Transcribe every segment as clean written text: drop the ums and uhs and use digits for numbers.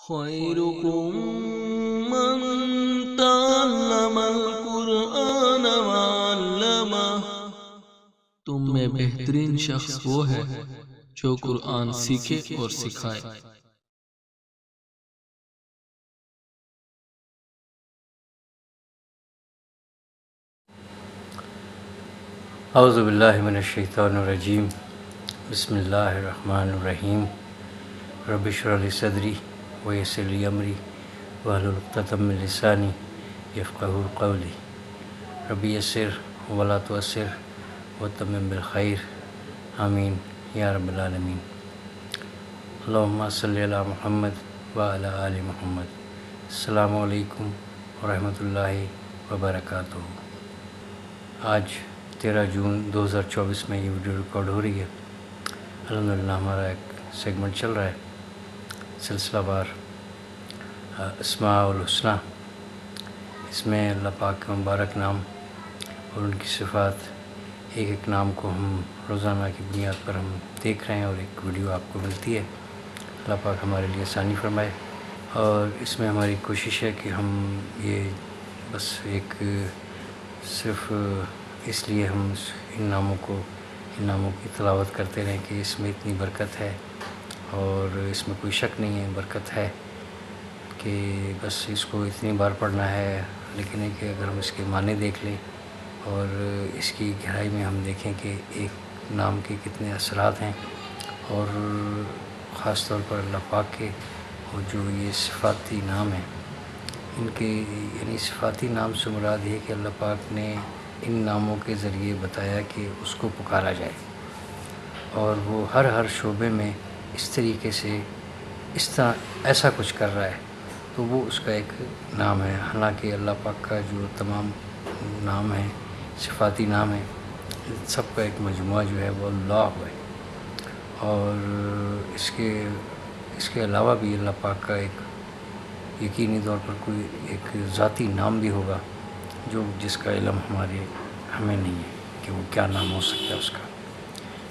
خيركم من تعلم القرآن وعلمه۔ تم میں بہترین شخص وہ ہے جو قرآن سیکھے اور سکھائے۔ اعوذ باللہ من الشیطان الرجیم، بسم اللہ الرحمن الرحیم۔ رب اشرح لی صدری ویسر لی امری واحلل عقدۃ من لسانی یفقہوا قولی۔ رب یسر ولا تعسر وتمم بالخیر، آمین یا رب العالمین۔ اللہم صلی علی محمد وعلی آل محمد۔ السلام علیکم ورحمۃ اللہ وبرکاتہ۔ آج 13 جون 2024 میں یہ ویڈیو ریکارڈ ہو رہی ہے۔ الحمدللہ ہمارا ایک سیگمنٹ چل رہا ہے سلسلہ وار اسماء الحسنہ۔ اس میں اللہ پاک کے مبارک نام اور ان کی صفات، ایک ایک نام کو ہم روزانہ کی بنیاد پر ہم دیکھ رہے ہیں اور ایک ویڈیو آپ کو ملتی ہے۔ اللہ پاک ہمارے لیے آسانی فرمائے، اور اس میں ہماری کوشش ہے کہ ہم یہ بس ایک صرف اس لیے ہم ان ناموں کی تلاوت کرتے رہیں کہ اس میں اتنی برکت ہے، اور اس میں کوئی شک نہیں ہے برکت ہے، کہ بس اس کو اتنی بار پڑھنا ہے، لیکن ہے کہ اگر ہم اس کے معنی دیکھ لیں اور اس کی گہرائی میں ہم دیکھیں کہ ایک نام کے کتنے اثرات ہیں، اور خاص طور پر اللہ پاک کے اور جو یہ صفاتی نام ہیں، ان کے یعنی صفاتی نام سے مراد یہ کہ اللہ پاک نے ان ناموں کے ذریعے بتایا کہ اس کو پکارا جائے، اور وہ ہر شعبے میں اس طریقے سے اس طرح ایسا کچھ کر رہا ہے، تو وہ اس کا ایک نام ہے۔ حالانکہ اللہ پاک کا جو تمام نام ہیں، صفاتی نام ہیں، سب کا ایک مجموعہ جو ہے وہ اللہ ہے، اور اس کے علاوہ بھی اللہ پاک کا ایک یقینی طور پر کوئی ایک ذاتی نام بھی ہوگا جس کا علم ہمیں نہیں ہے کہ وہ کیا نام ہو سکتا ہے اس کا،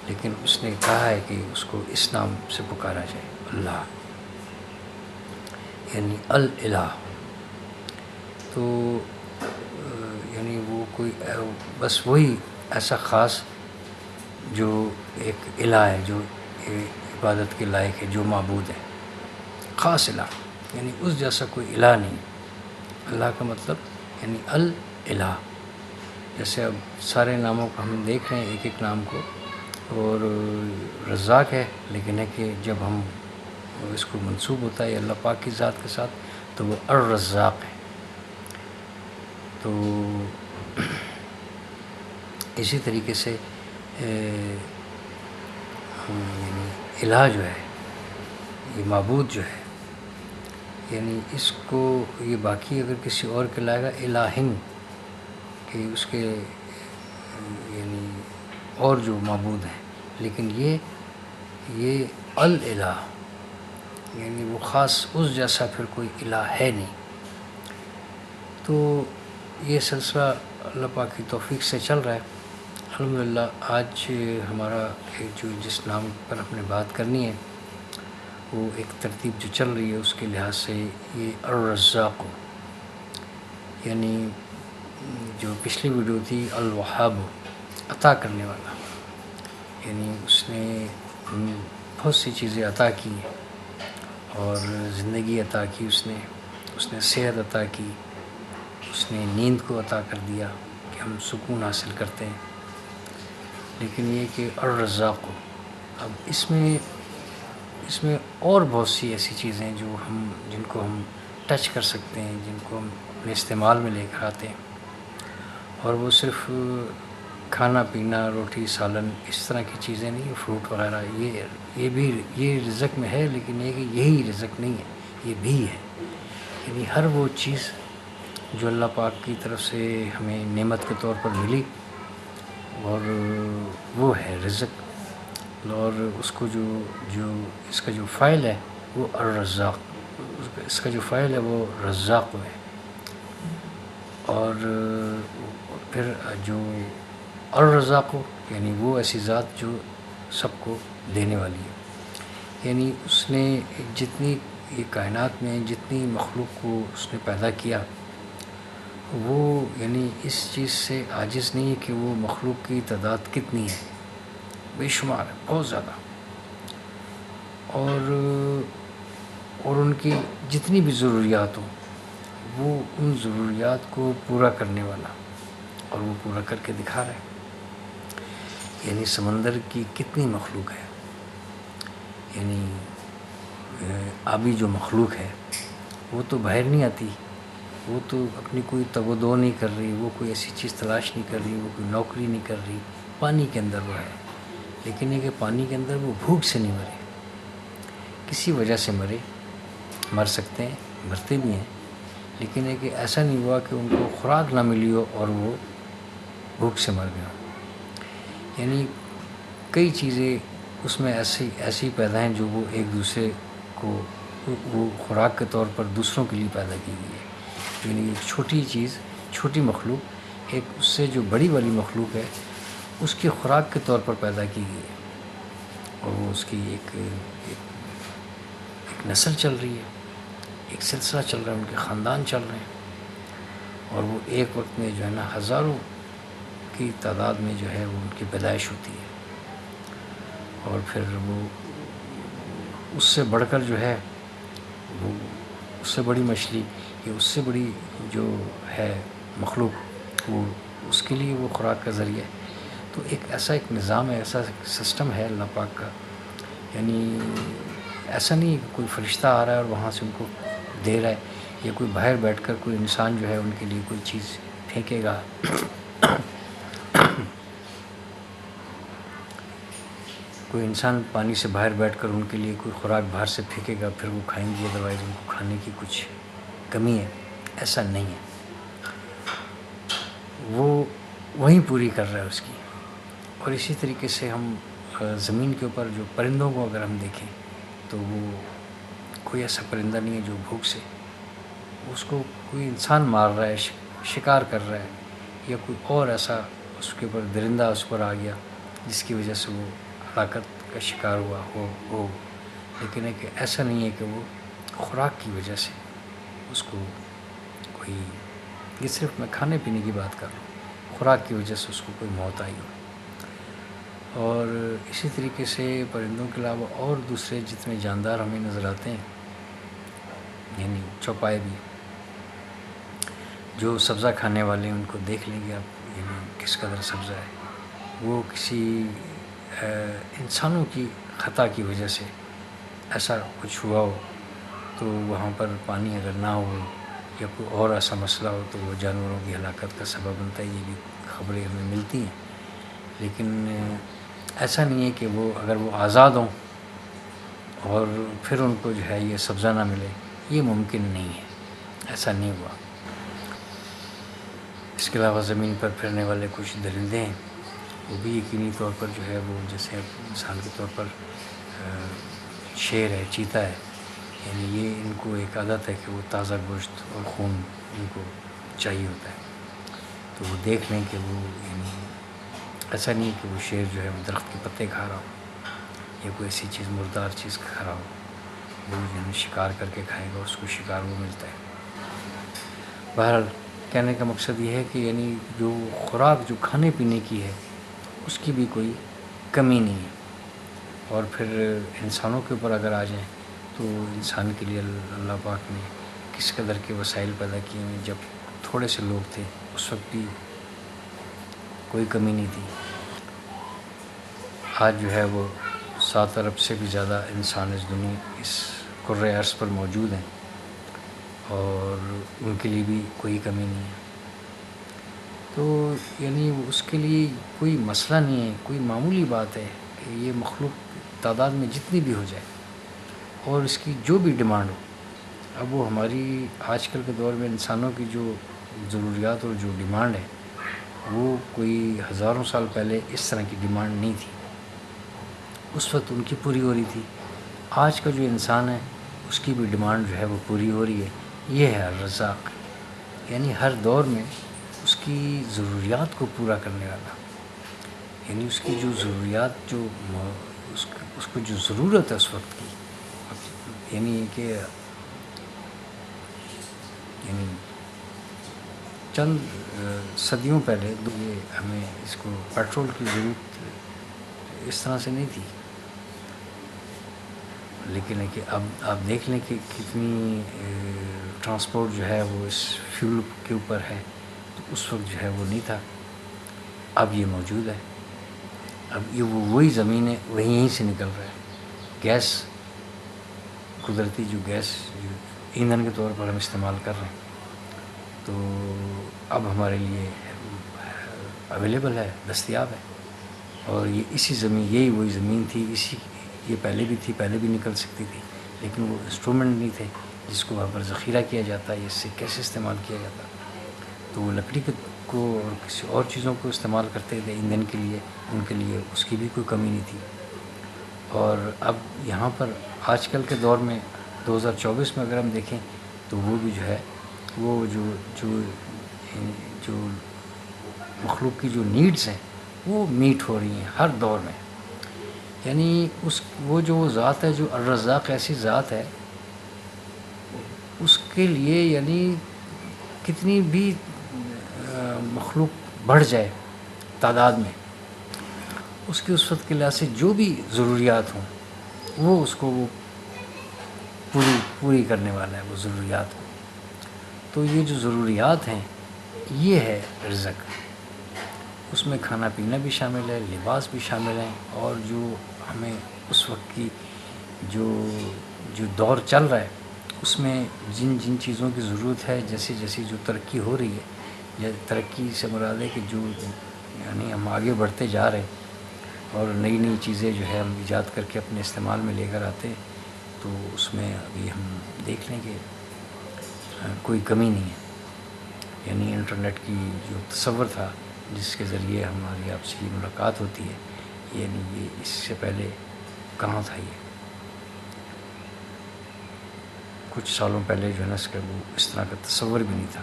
لیکن اس نے کہا ہے کہ اس کو اس نام سے پکارا جائے، اللہ، یعنی الالہ۔ تو یعنی وہ کوئی بس وہی ایسا خاص جو ایک الہ ہے، جو عبادت کے لائق ہے، جو معبود ہے، خاص الہ، یعنی اس جیسا کوئی الہ نہیں۔ اللہ کا مطلب یعنی الالہ۔ جیسے اب سارے ناموں کو ہم دیکھ رہے ہیں، ایک ایک نام کو، اور رزاق ہے، لیکن ہے کہ جب ہم اس کو منسوب ہوتا ہے اللہ پاک کی ذات کے ساتھ تو وہ الرزاق ہے۔ تو اسی طریقے سے یعنی الہ جو ہے، یہ معبود جو ہے، یعنی اس کو یہ باقی اگر کسی اور کے لائے گا الہن، کہ اس کے یعنی اور جو معبود ہیں، لیکن یہ الالہ، یعنی وہ خاص اس جیسا پھر کوئی الہ ہے نہیں۔ تو یہ سلسلہ اللہ پاک کی توفیق سے چل رہا ہے الحمدللہ۔ آج ہمارا جس نام پر ہم نے بات کرنی ہے، وہ ایک ترتیب جو چل رہی ہے اس کے لحاظ سے یہ الرزاق، یعنی جو پچھلی ویڈیو تھی الوہاب، عطا کرنے والا، یعنی اس نے بہت سی چیزیں عطا کی ہیں، اور زندگی عطا کی، اس نے صحت عطا کی، اس نے نیند کو عطا کر دیا کہ ہم سکون حاصل کرتے ہیں، لیکن یہ کہ الرزاق، اب اس میں اور بہت سی ایسی چیزیں جن کو ہم ٹچ کر سکتے ہیں، جن کو ہم اپنے استعمال میں لے کر آتے ہیں، اور وہ صرف کھانا پینا، روٹی سالن اس طرح کی چیزیں نہیں، فروٹ وغیرہ، یہ بھی یہ رزق میں ہے، لیکن یہ کہ یہی رزق نہیں ہے، یہ بھی ہے، یعنی ہر وہ چیز جو اللہ پاک کی طرف سے ہمیں نعمت کے طور پر ملی، اور وہ ہے رزق، اور اس کو جو اس کا جو فاعل ہے وہ الرزاق، اس کا جو فاعل ہے وہ رزاق ہے، اور پھر جو الرزاق یعنی وہ ایسی ذات جو سب کو دینے والی ہے، یعنی اس نے جتنی یہ کائنات میں جتنی مخلوق کو اس نے پیدا کیا وہ یعنی اس چیز سے عاجز نہیں ہے کہ وہ مخلوق کی تعداد کتنی ہے، بے شمار ہے، بہت زیادہ، اور ان کی جتنی بھی ضروریات ہوں وہ ان ضروریات کو پورا کرنے والا، اور وہ پورا کر کے دکھا رہا ہے۔ یعنی سمندر کی کتنی مخلوق ہے، یعنی آبی جو مخلوق ہے وہ تو باہر نہیں آتی، وہ تو اپنی کوئی تگ و دو نہیں کر رہی، وہ کوئی ایسی چیز تلاش نہیں کر رہی، وہ کوئی نوکری نہیں کر رہی، پانی کے اندر وہ ہے، لیکن یہ کہ پانی کے اندر وہ بھوک سے نہیں مرے، کسی وجہ سے مر سکتے ہیں، مرتے بھی ہیں، لیکن یہ کہ ایسا نہیں ہوا کہ ان کو خوراک نہ ملی ہو اور وہ بھوک سے مر گئے ہوں۔ یعنی کئی چیزیں اس میں ایسی پیدا ہیں جو وہ ایک دوسرے کو وہ خوراک کے طور پر دوسروں کے لیے پیدا کی گئی ہے۔ یعنی ایک چھوٹی چیز، چھوٹی مخلوق ایک اس سے جو بڑی والی مخلوق ہے اس کی خوراک کے طور پر پیدا کی گئی ہے، اور وہ اس کی ایک نسل چل رہی ہے، ایک سلسلہ چل رہا ہے، ان کے خاندان چل رہے ہیں، اور وہ ایک وقت میں جو ہے نا ہزاروں کی تعداد میں جو ہے وہ ان کی پیدائش ہوتی ہے، اور پھر وہ اس سے بڑھ کر جو ہے وہ اس سے بڑی مچھلی یا اس سے بڑی جو ہے مخلوق وہ اس کے لیے وہ خوراک کا ذریعہ ہے۔ تو ایک نظام ہے، ایسا سسٹم ہے اللہ پاک کا، یعنی ایسا نہیں ہے کہ کوئی فرشتہ آ رہا ہے اور وہاں سے ان کو دے رہا ہے، یا کوئی باہر بیٹھ کر کوئی انسان جو ہے ان کے لیے کوئی چیز پھینکے گا۔ کوئی انسان پانی سے باہر بیٹھ کر ان کے لیے کوئی خوراک باہر سے پھینکے گا، پھر وہ کھائیں گے، ادروائز ان کو کھانے کی کچھ کمی ہے، ایسا نہیں ہے، وہ وہیں پوری کر رہا ہے اس کی۔ اور اسی طریقے سے ہم زمین کے اوپر جو پرندوں کو اگر ہم دیکھیں تو وہ کوئی ایسا پرندہ نہیں ہے جو بھوک سے، اس کو کوئی انسان مار رہا ہے، شکار کر رہا ہے، یا کوئی اور ایسا اس کے اوپر درندہ اس پر آ گیا جس کی وجہ سے وہ ہلاکت کا شکار ہوا ہو، لیکن ہے کہ ایسا نہیں ہے کہ وہ خوراک کی وجہ سے اس کو کوئی، یہ صرف میں کھانے پینے کی بات کر رہا ہوں، خوراک کی وجہ سے اس کو کوئی موت آئی ہو۔ اور اسی طریقے سے پرندوں کے علاوہ اور دوسرے جتنے جاندار ہمیں نظر آتے ہیں، یعنی چوپائے بھی، جو سبزہ کھانے والے ہیں ان کو دیکھ لیں گے آپ، یعنی کس قدر سبزہ ہے، وہ کسی انسانوں کی خطا کی وجہ سے ایسا کچھ ہوا ہو تو وہاں پر پانی اگر نہ ہو یا کوئی اور ایسا مسئلہ ہو تو وہ جانوروں کی ہلاکت کا سبب بنتا ہے، یہ بھی خبریں ہمیں ملتی ہیں، لیکن ایسا نہیں ہے کہ وہ اگر وہ آزاد ہوں اور پھر ان کو جو ہے یہ سبزہ نہ ملے، یہ ممکن نہیں ہے، ایسا نہیں ہوا۔ اس کے علاوہ زمین پر پھرنے والے کچھ درندے ہیں، وہ بھی یقینی طور پر جو ہے وہ جیسے مثال کے طور پر شیر ہے، چیتا ہے، یعنی یہ ان کو ایک عادت ہے کہ وہ تازہ گوشت اور خون ان کو چاہیے ہوتا ہے، تو وہ دیکھ لیں کہ وہ یعنی ایسا نہیں کہ وہ شیر جو ہے وہ درخت کے پتے کھا رہا ہو یا کوئی ایسی چیز مردار چیز کھا رہا ہو، وہ یعنی شکار کر کے کھائے گا، اس کو شکار وہ ملتا ہے۔ بہرحال کہنے کا مقصد یہ ہے کہ یعنی جو خوراک جو کھانے پینے کی ہے اس کی بھی کوئی کمی نہیں ہے، اور پھر انسانوں کے اوپر اگر آ جائیں تو انسان کے لیے اللہ پاک نے کس قدر کے وسائل پیدا کیے ہیں، جب تھوڑے سے لوگ تھے اس وقت بھی کوئی کمی نہیں تھی، آج جو ہے وہ 7 ارب سے بھی زیادہ انسان اس کرۂ ارض پر موجود ہیں، اور ان کے لیے بھی کوئی کمی نہیں ہے، تو یعنی اس کے لیے کوئی مسئلہ نہیں ہے، کوئی معمولی بات ہے کہ یہ مخلوق تعداد میں جتنی بھی ہو جائے اور اس کی جو بھی ڈیمانڈ ہو، اب وہ ہماری آج کل کے دور میں انسانوں کی جو ضروریات اور جو ڈیمانڈ ہے وہ کوئی ہزاروں سال پہلے اس طرح کی ڈیمانڈ نہیں تھی، اس وقت ان کی پوری ہو رہی تھی۔ آج کا جو انسان ہے اس کی بھی ڈیمانڈ جو ہے وہ پوری ہو رہی ہے، یہ ہے الرزاق، یعنی ہر دور میں اس کی ضروریات کو پورا کرنے والا، یعنی اس کی جو ضروریات اس کو جو ضرورت ہے اس وقت کی، یعنی کہ یعنی چند صدیوں پہلے یہ ہمیں اس کو پیٹرول کی ضرورت اس طرح سے نہیں تھی، لیکن ہے کہ اب آپ دیکھ لیں کہ کتنی ٹرانسپورٹ جو ہے وہ اس فیول کے اوپر ہے، تو اس وقت جو ہے وہ نہیں تھا، اب یہ موجود ہے، اب یہ وہی زمین ہے، وہیں سے نکل رہا ہے گیس، قدرتی جو گیس جو ایندھن کے طور پر ہم استعمال کر رہے ہیں، تو اب ہمارے لیے اویلیبل ہے، دستیاب ہے، اور یہ اسی زمین، یہی وہی زمین تھی، یہ پہلے بھی تھی، پہلے بھی نکل سکتی تھی، لیکن وہ انسٹرومنٹ نہیں تھے جس کو وہاں پر ذخیرہ کیا جاتا ہے، اس سے کیسے استعمال کیا جاتا، تو وہ لکڑی کو اور کسی اور چیزوں کو استعمال کرتے تھے ایندھن کے لیے، ان کے لیے اس کی بھی کوئی کمی نہیں تھی۔ اور اب یہاں پر آج کل کے دور میں 2024 میں اگر ہم دیکھیں تو وہ بھی جو ہے وہ جو مخلوق کی جو نیڈز ہیں وہ میٹ ہو رہی ہیں ہر دور میں، یعنی وہ جو ذات ہے، جو الرزاق ایسی ذات ہے، اس کے لیے یعنی کتنی بھی مخلوق بڑھ جائے تعداد میں، اس کی اس وقت کے لحاظ سے جو بھی ضروریات ہوں وہ اس کو وہ پوری کرنے والا ہے، وہ ضروریات کو۔ تو یہ جو ضروریات ہیں یہ ہے رزق، اس میں کھانا پینا بھی شامل ہے، لباس بھی شامل ہیں، اور جو ہمیں اس وقت کی جو دور چل رہا ہے اس میں جن چیزوں کی ضرورت ہے، جیسی جو ترقی ہو رہی ہے، یا ترقی سے مراد ہے کہ جو یعنی ہم آگے بڑھتے جا رہے ہیں اور نئی چیزیں جو ہے ہم ایجاد کر کے اپنے استعمال میں لے کر آتے ہیں، تو اس میں ابھی ہم دیکھ لیں کہ کوئی کمی نہیں ہے، یعنی انٹرنیٹ کی جو تصور تھا جس کے ذریعے ہماری آپ سے ملاقات ہوتی ہے، یعنی یہ اس سے پہلے کہاں تھا، یہ کچھ سالوں پہلے جو ہے نا اس طرح کا تصور بھی نہیں تھا،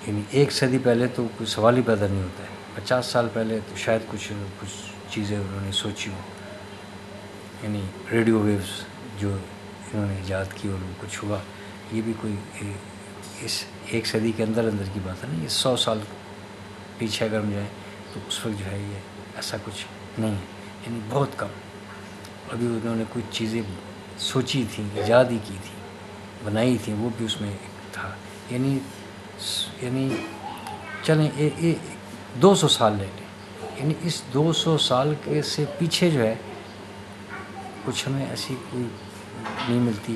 یعنی 1 صدی پہلے تو کوئی سوال ہی پیدا نہیں ہوتا ہے، 50 سال پہلے تو شاید کچھ چیزیں انہوں نے سوچی ہوں، یعنی ریڈیو ویوز جو انہوں نے ایجاد کی اور کچھ ہوا، یہ بھی کوئی اس 1 صدی کے اندر کی بات ہے نا، یہ 100 سال پیچھے اگر ہم جائیں تو اس وقت جو ہے یہ ایسا کچھ نہیں ہے، یعنی بہت کم، ابھی انہوں نے کچھ چیزیں سوچی تھیں، ایجاد ہی کی تھی، بنائی تھیں، وہ بھی اس میں تھا، یعنی چلیں 200 سال لے لیں، یعنی اس 200 سال کے سے پیچھے جو ہے کچھ ہمیں ایسی کوئی نہیں ملتی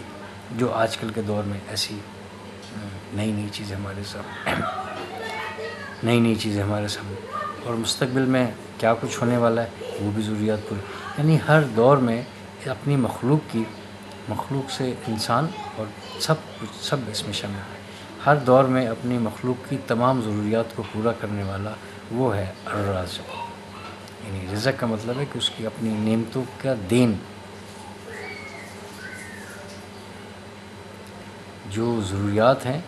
جو آج کل کے دور میں ایسی نئی چیزیں ہمارے سامنے اور مستقبل میں کیا کچھ ہونے والا ہے وہ بھی ضروریات پوری، یعنی ہر دور میں اپنی مخلوق سے انسان اور سب اس میں شامل ہے، ہر دور میں اپنی مخلوق کی تمام ضروریات کو پورا کرنے والا وہ ہے الرازق، یعنی رزق کا مطلب ہے کہ اس کی اپنی نعمتوں کا دین، جو ضروریات ہیں،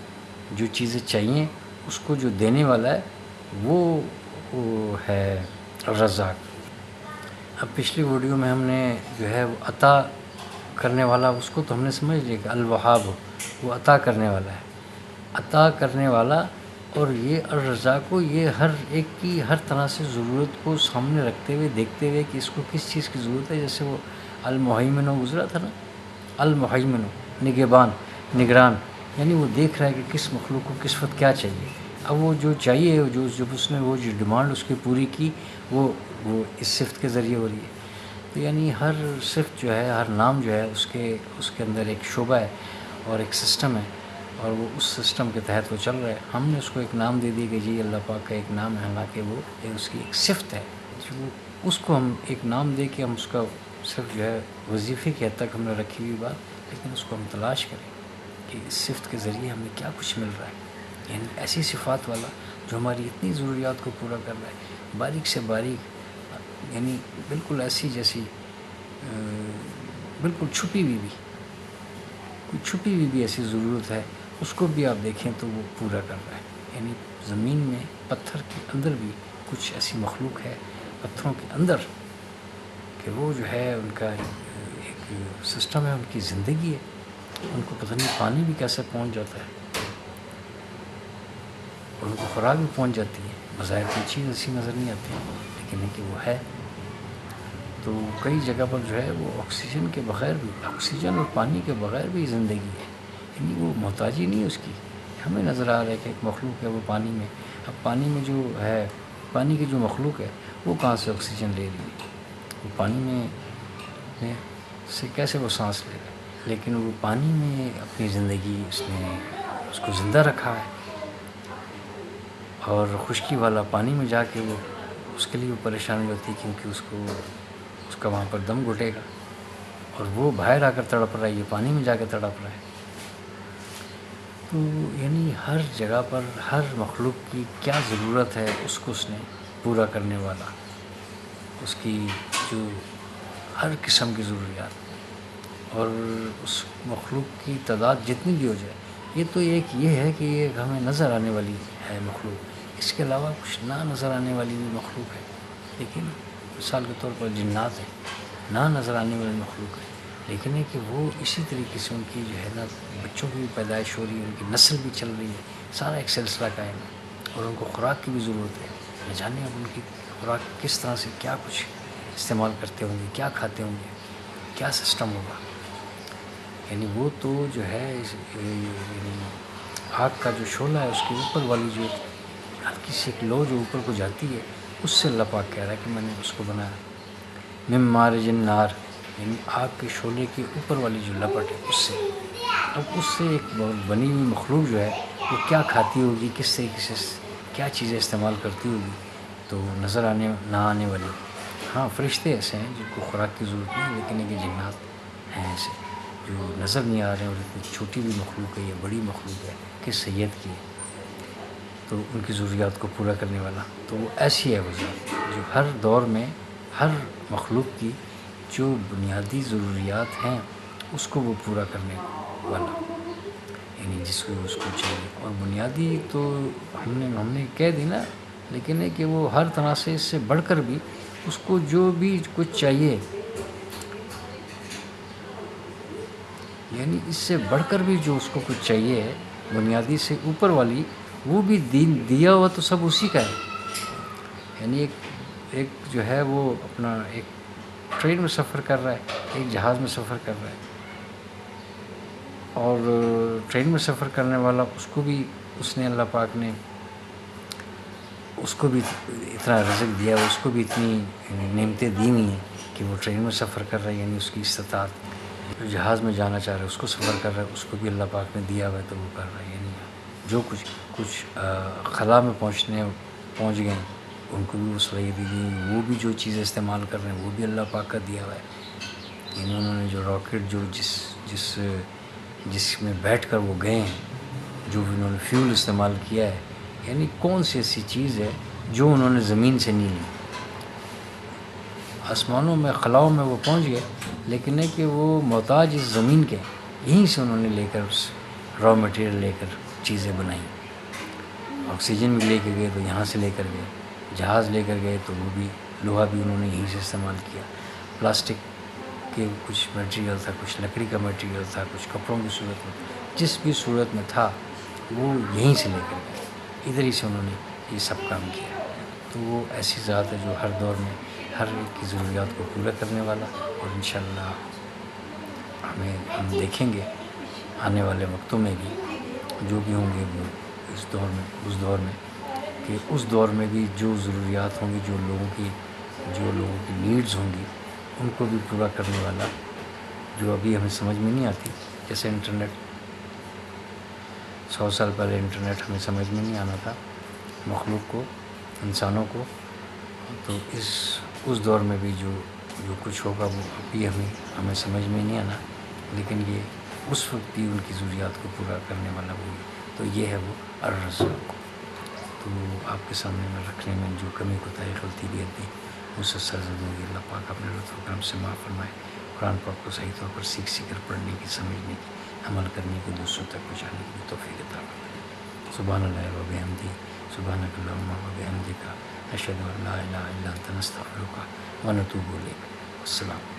جو چیزیں چاہیے، اس کو جو دینے والا ہے وہ ہے الرزاق۔ اب پچھلی ویڈیو میں ہم نے جو ہے وہ عطا کرنے والا، اس کو تو ہم نے سمجھ لیا کہ الوہاب وہ عطا کرنے والا ہے، عطا کرنے والا، اور یہ الرزاق کو یہ ہر ایک کی ہر طرح سے ضرورت کو سامنے رکھتے ہوئے دیکھتے ہوئے کہ اس کو کس چیز کی ضرورت ہے، جیسے وہ المحیمن گزرا تھا نا، المحیمن نگران، یعنی وہ دیکھ رہا ہے کہ کس مخلوق کو کس وقت کیا چاہیے، اب وہ جو چاہیے جب اس نے وہ جو ڈیمانڈ اس کی پوری کی وہ اس صفت کے ذریعے ہو رہی ہے، تو یعنی ہر صفت جو ہے، ہر نام جو ہے اس کے اندر ایک شعبہ ہے اور ایک سسٹم ہے، اور وہ اس سسٹم کے تحت وہ چل رہا ہے، ہم نے اس کو ایک نام دے دی کہ جی اللہ پاک کا ایک نام ہے، حالانکہ وہ اس کی ایک صفت ہے، جو اس کو ہم ایک نام دے کے ہم اس کا صرف جو ہے وظیفے کی حد تک ہم نے رکھی ہوئی بات، لیکن اس کو ہم تلاش کریں کہ اس صفت کے ذریعے ہمیں کیا کچھ مل رہا ہے، یعنی ایسی صفات والا جو ہماری اتنی ضروریات کو پورا کر رہا ہے، باریک سے باریک، یعنی بالکل ایسی جیسی بالکل چھپی ہوئی بھی ایسی ضرورت ہے، اس کو بھی آپ دیکھیں تو وہ پورا کر رہا ہے، یعنی زمین میں پتھر کے اندر بھی کچھ ایسی مخلوق ہے پتھروں کے اندر کہ وہ جو ہے ان کا ایک سسٹم ہے، ان کی زندگی ہے، ان کو پتہ نہیں پانی بھی کیسے پہنچ جاتا ہے، ان کو خوراک بھی پہنچ جاتی ہے، بظاہر کوئی چیز ایسی نظر نہیں آتی لیکن کہ وہ ہے۔ تو کئی جگہ پر جو ہے وہ آکسیجن کے بغیر بھی، آکسیجن اور پانی کے بغیر بھی زندگی ہے، یعنی وہ محتاجی نہیں ہے اس کی۔ ہمیں نظر آ رہا ہے کہ ایک مخلوق ہے وہ پانی میں، اب پانی میں جو ہے، پانی کی جو مخلوق ہے وہ کہاں سے آکسیجن لے رہی ہے، وہ پانی میں سے کیسے وہ سانس لے رہا ہے، لیکن وہ پانی میں اپنی زندگی اس نے اس کو زندہ رکھا ہے۔ اور خشکی والا پانی میں جا کے وہ اس کے لیے وہ پریشانی ہوتی ہے کیونکہ اس کا وہاں پر دم گھٹے گا، اور وہ باہر آ کر تڑپ رہا ہے، یہ پانی میں جا کے تڑپ رہا ہے۔ تو یعنی ہر جگہ پر ہر مخلوق کی کیا ضرورت ہے اس کو اس نے پورا کرنے والا، اس کی جو ہر قسم کی ضروریات، اور اس مخلوق کی تعداد جتنی بھی ہو جائے، یہ تو ایک یہ ہے کہ یہ ہمیں نظر آنے والی ہے مخلوق، اس کے علاوہ کچھ نہ نظر آنے والی بھی مخلوق ہے، لیکن مثال کے طور پر جنات ہے، نہ نظر آنے والی مخلوق ہے، لیکن ہے کہ وہ اسی طریقے سے ان کی جو ہے نا بچوں کی بھی پیدائش ہو رہی ہے، ان کی نسل بھی چل رہی ہے، سارا ایک سلسلہ قائم ہے، اور ان کو خوراک کی بھی ضرورت ہے۔ نہ جانے اب ان کی خوراک کس طرح سے کیا کچھ استعمال کرتے ہوں گے، کیا کھاتے ہوں گے، کیا سسٹم ہوگا۔ یعنی وہ تو جو ہے یعنی آگ کا جو شعلہ ہے اس کے اوپر والی جو ہلکی سی ایک لو جو اوپر کو جاتی ہے، اس سے اللہ پاک کہہ رہا ہے کہ میں نے اس کو بنایا من مارج النار، یعنی آگ کے شعلے کے اوپر والی جو لپٹ ہے اس سے۔ اب اس سے ایک بنی ہوئی مخلوق جو ہے وہ کیا کھاتی ہوگی، کس طریقے سے کیا چیزیں استعمال کرتی ہوگی، تو نظر نہ آنے والی۔ ہاں فرشتے ایسے ہیں جن کو خوراک کی ضرورت نہیں، لیکن ایک جنات ہیں ایسے جو نظر نہیں آ رہے ہیں، اور اتنی چھوٹی بھی مخلوق ہے یا بڑی مخلوق ہے کہ سید کی ہے، تو ان کی ضروریات کو پورا کرنے والا۔ تو وہ ایسی ہے وہ ذات جو ہر دور میں ہر مخلوق کی جو بنیادی ضروریات ہیں اس کو وہ پورا کرنے والا، یعنی جس کو اس کو چاہیے۔ اور بنیادی تو ہم نے کہہ دی نا، لیکن ہے کہ وہ ہر طرح سے اس سے بڑھ کر بھی اس کو جو بھی کچھ چاہیے، یعنی اس سے بڑھ کر بھی جو اس کو کچھ چاہیے ہے بنیادی سے اوپر والی، وہ بھی دیا ہوا تو سب اسی کا ہے۔ یعنی ایک جو ہے وہ اپنا ایک ٹرین میں سفر کر رہا ہے، ایک جہاز میں سفر کر رہا ہے، اور ٹرین میں سفر کرنے والا اس کو بھی اس نے اللہ پاک نے اس کو بھی اتنا رزق دیا ہے، اس کو بھی اتنی نعمتیں دی ہوئی ہیں کہ وہ ٹرین میں سفر کر رہا ہے، یعنی اس کی استطاعت۔ جو جہاز میں جانا چاہ رہا ہے اس کو سفر کر رہا ہے، اس کو بھی اللہ پاک نے دیا ہوا ہے تو وہ کر رہا ہے۔ یعنی جو کچھ خلا میں پہنچ گئے ہیں ان کو بھی وہ صلاحیت دی گئی، وہ بھی جو چیزیں استعمال کر رہے ہیں وہ بھی اللہ پاک کا دیا ہوا ہے۔ یعنی انہوں نے جو راکٹ جو جس میں بیٹھ کر وہ گئے ہیں، جو بھی انہوں نے فیول استعمال کیا ہے، یعنی کون سی ایسی چیز ہے جو انہوں نے زمین سے نہیں لی۔ آسمانوں میں خلاؤں میں وہ پہنچ گئے، لیکن ہے کہ وہ محتاج اس زمین کے، یہیں سے انہوں نے لے کر را مٹیریل لے کر چیزیں بنائیں۔ آکسیجن بھی لے کے گئے تو یہاں سے لے کر گئے، جہاز لے کر گئے تو وہ بھی لوہا بھی انہوں نے یہیں سے استعمال کیا، پلاسٹک کے کچھ میٹیریل تھا، کچھ لکڑی کا میٹیریل تھا، کچھ کپڑوں کی صورت میں، جس بھی صورت میں تھا وہ یہیں سے لے کر گئے، ادھر ہی سے انہوں نے یہ سب کام کیا۔ تو وہ ایسی ذات ہے جو ہر دور میں ہر ایک کی ضروریات کو پورا کرنے والا، اور انشاءاللہ ہم دیکھیں گے آنے والے وقتوں میں بھی جو بھی ہوں گے وہ اس دور میں کہ اس دور میں بھی جو ضروریات ہوں گی، جو لوگوں کی نیڈز ہوں گی، ان کو بھی پورا کرنے والا، جو ابھی ہمیں سمجھ میں نہیں آتی، جیسے انٹرنیٹ 100 سال پہلے انٹرنیٹ ہمیں سمجھ میں نہیں آنا تھا مخلوق کو، انسانوں کو، تو اس دور میں بھی جو کچھ ہوگا وہ ابھی ہمیں سمجھ میں نہیں آنا، لیکن یہ اس وقت بھی ان کی ضروریات کو پورا کرنے والا وہی، تو یہ ہے وہ الرزاق۔ تو آپ کے سامنے میں رکھنے میں جو کمی کوتاہی غلطی بھی آتی اس سے سرزد ہوگی، اللہ پاک اپنے لطف و کرم سے معاف فرمائے۔ قرآن پاک کو صحیح طور پر سیکھ کر پڑھنے کی، سمجھنے کی، عمل کرنے کی، دوسروں تک پہنچانے کی توفیق عطا فرمائے۔ سبحان اللہ و بحمدہ، سبحانک اللہم و بحمدک، اشہد ان لا الہ الا انت، نستغفرک و نتوب الیک۔ السلام۔